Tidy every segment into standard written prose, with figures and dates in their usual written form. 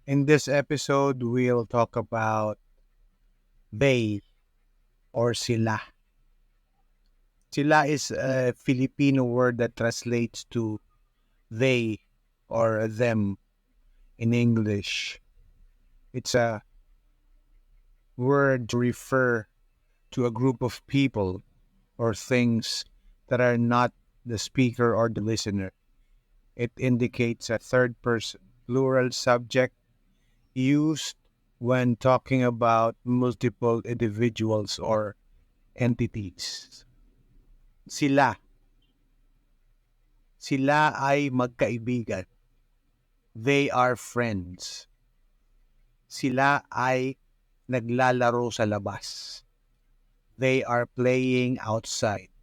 In this episode, we'll talk about they or sila. Sila is a Filipino word that translates to they or them in English. It's a word to refer to a group of people or things that are not the speaker or the listener. It indicates a third person, plural subject used when talking about multiple individuals or entities. Sila. Sila ay magkaibigan. They are friends. Sila ay naglalaro sa labas. They are playing outside.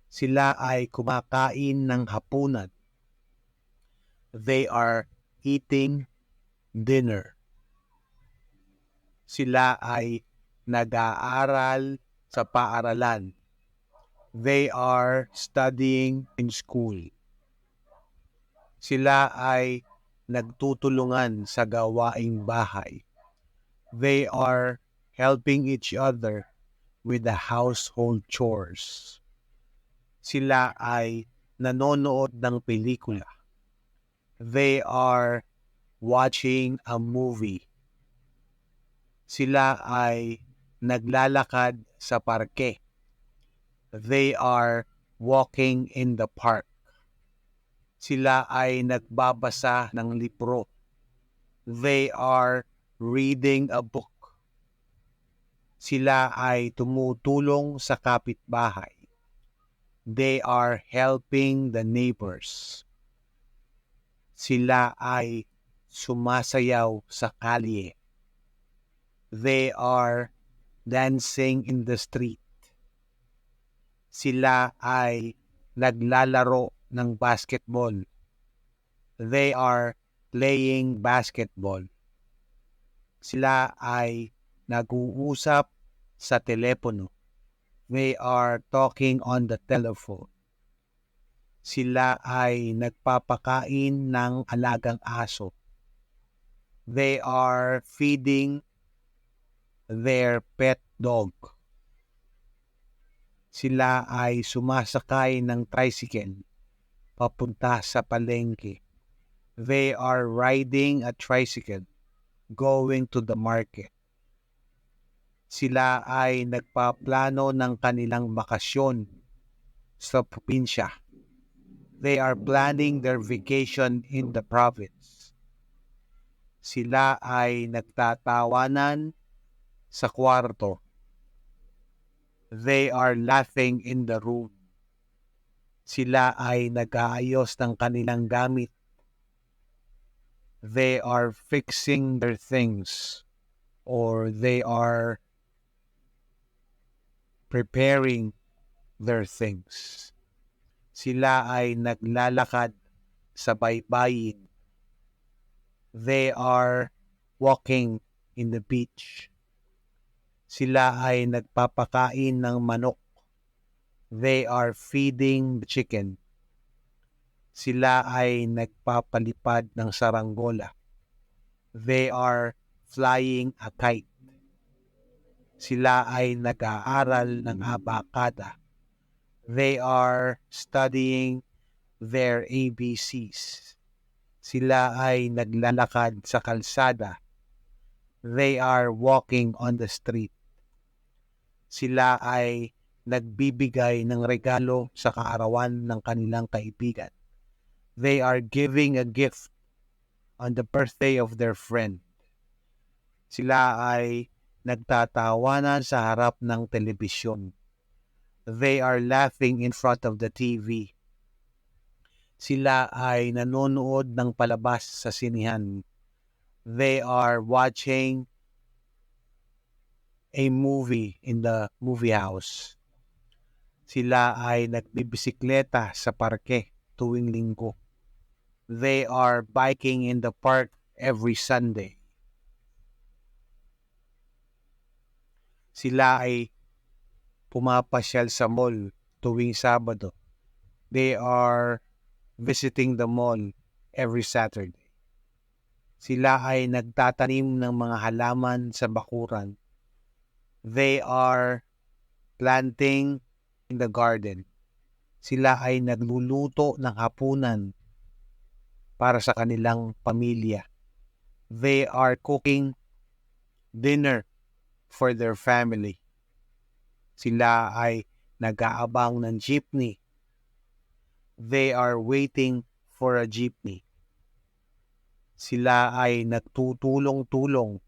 Sila ay kumakain ng hapunan. They are eating dinner. Sila ay nag-aaral sa paaralan. They are studying in school. Sila ay nagtutulungan sa gawaing bahay. They are helping each other with the household chores. Sila ay nanonood ng pelikula. They are watching a movie. Sila ay naglalakad sa parke. They are walking in the park. Sila ay nagbabasa ng libro. They are reading a book. Sila ay tumutulong sa kapitbahay. They are helping the neighbors. Sila ay sumasayaw sa kalye. They are dancing in the street. Sila ay naglalaro ng basketball. They are playing basketball. Sila ay nag-uusap sa telepono. They are talking on the telephone. Sila ay nagpapakain ng alagang aso. They are feeding their pet dog. Sila ay sumasakay ng tricycle papunta sa palengke. They are riding a tricycle going to the market. Sila ay nagpaplano ng kanilang bakasyon sa probinsya. They are planning their vacation in the province. Sila ay nagtatawanan sa kwarto. They are laughing in the room. Sila ay nag-aayos ng kanilang gamit. They are fixing their things or they are preparing their things. Sila ay naglalakad sa baybayin. They are walking in the beach. Sila ay nagpapakain ng manok. They are feeding the chicken. Sila ay nagpapalipad ng saranggola. They are flying a kite. Sila ay nag-aaral ng abakada. They are studying their ABCs. Sila ay naglalakad sa kalsada. They are walking on the street. Sila ay nagbibigay ng regalo sa kaarawan ng kanilang kaibigan. They are giving a gift on the birthday of their friend. Sila ay nagtatawanan sa harap ng telebisyon. They are laughing in front of the TV. Sila ay nanonood ng palabas sa sinihan. They are watching a movie in the movie house. Sila ay nagbibisikleta sa parke tuwing linggo. They are biking in the park every Sunday. Sila ay pumapasyal sa mall tuwing Sabado. They are visiting the mall every Saturday. Sila ay nagtatanim ng mga halaman sa bakuran. They are planting in the garden. Sila ay nagluluto ng hapunan para sa kanilang pamilya. They are cooking dinner for their family. Sila ay nag-aabang ng jeepney. They are waiting for a jeepney. Sila ay nagtutulong-tulong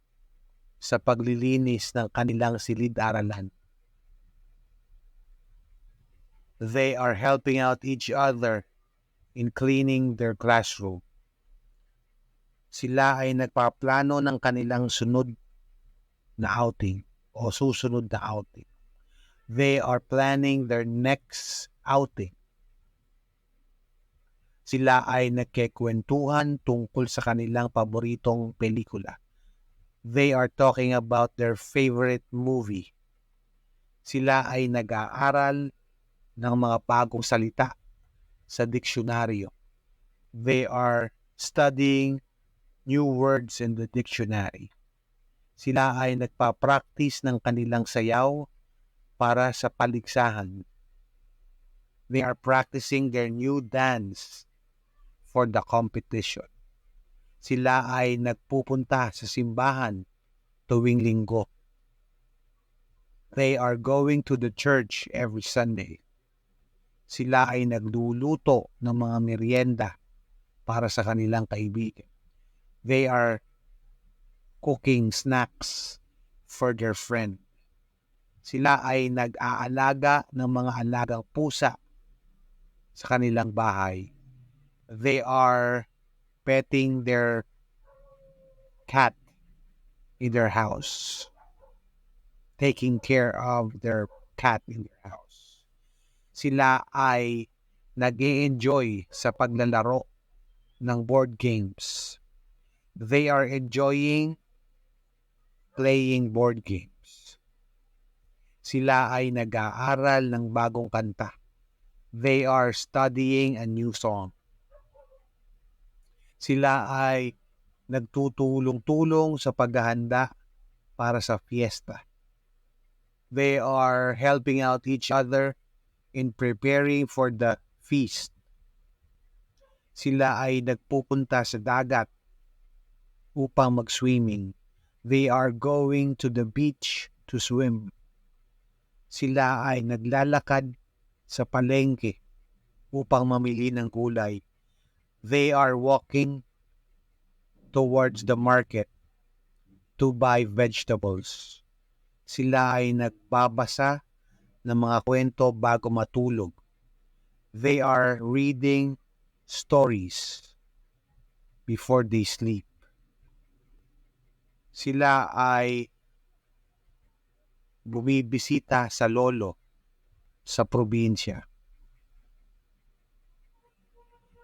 sa paglilinis ng kanilang silid-aralan. They are helping out each other in cleaning their classroom. Sila ay nagpaplano ng kanilang sunod na outing o susunod na outing. They are planning their next outing. Sila ay nagkikwentuhan tungkol sa kanilang paboritong pelikula. They are talking about their favorite movie. Sila ay nag-aaral ng mga bagong salita sa diksyonaryo. They are studying new words in the dictionary. Sila ay nagpa-practice ng kanilang sayaw para sa paligsahan. They are practicing their new dance for the competition. Sila ay nagpupunta sa simbahan tuwing linggo. They are going to the church every Sunday. Sila ay nagluluto ng mga merienda para sa kanilang kaibigan. They are cooking snacks for their friend. Sila ay nag-aalaga ng mga alagang pusa sa kanilang bahay. They are petting their cat in their house, taking care of their cat in their house. Sila ay nag-e-enjoy sa paglalaro ng board games. They are enjoying playing board games. Sila ay nag-aaral ng bagong kanta. They are studying a new song. Sila ay nagtutulong-tulong sa paghahanda para sa fiesta. They are helping out each other in preparing for the feast. Sila ay nagpupunta sa dagat upang mag-swimming. They are going to the beach to swim. Sila ay naglalakad sa palengke upang mamili ng gulay. They are walking towards the market to buy vegetables. Sila ay nagbabasa ng mga kwento bago matulog. They are reading stories before they sleep. Sila ay bumibisita sa lolo sa probinsya.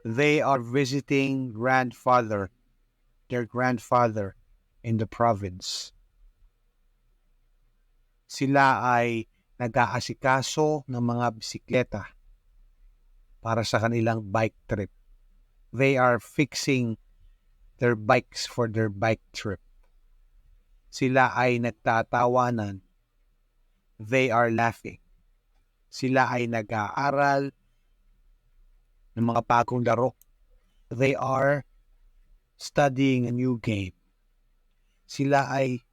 They are visiting their grandfather in the province. Sila ay nag-aasikaso ng mga bisikleta para sa kanilang bike trip. They are fixing their bikes for their bike trip. Sila ay nagtatawanan. They are laughing. Sila ay nag-aaral ng mga bagong laro. They are studying a new game. Sila ay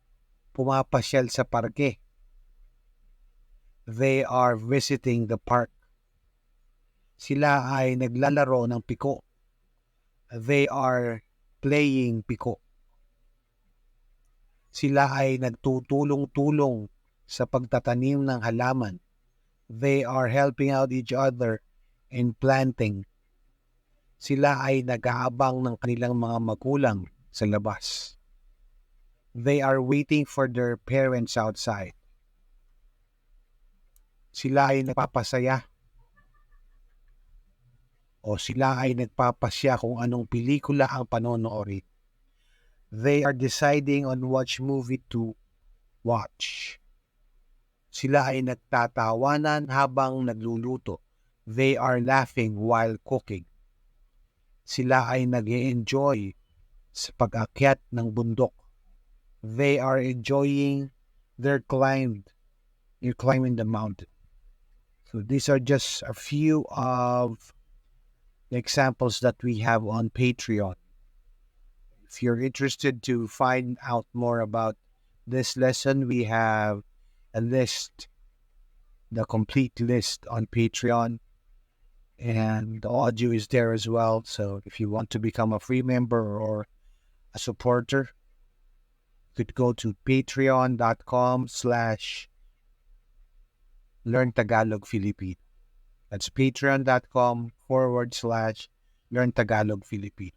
pumapasyal sa parke. They are visiting the park. Sila ay naglalaro ng piko. They are playing piko. Sila ay nagtutulong-tulong sa pagtatanim ng halaman. They are helping out each other in planting. Sila ay nag-aabang ng kanilang mga magulang sa labas. They are waiting for their parents outside. Sila ay nagpapasaya o sila ay nagpapasya kung anong pelikula ang panonoorin. They are deciding on which movie to watch. Sila ay nagtatawanan habang nagluluto. They are laughing while cooking. Sila ay nag-e-enjoy sa pag-akyat ng bundok. They are enjoying their climb. You're climbing the mountain. So these are just a few of the examples that we have on Patreon. If you're interested to find out more about this lesson, we have a list, the complete list on Patreon, and the audio is there as well. So if you want to become a free member or a supporter, you could go to patreon.com/Learn Tagalog Filipino. That's patreon.com/Learn Tagalog Filipino.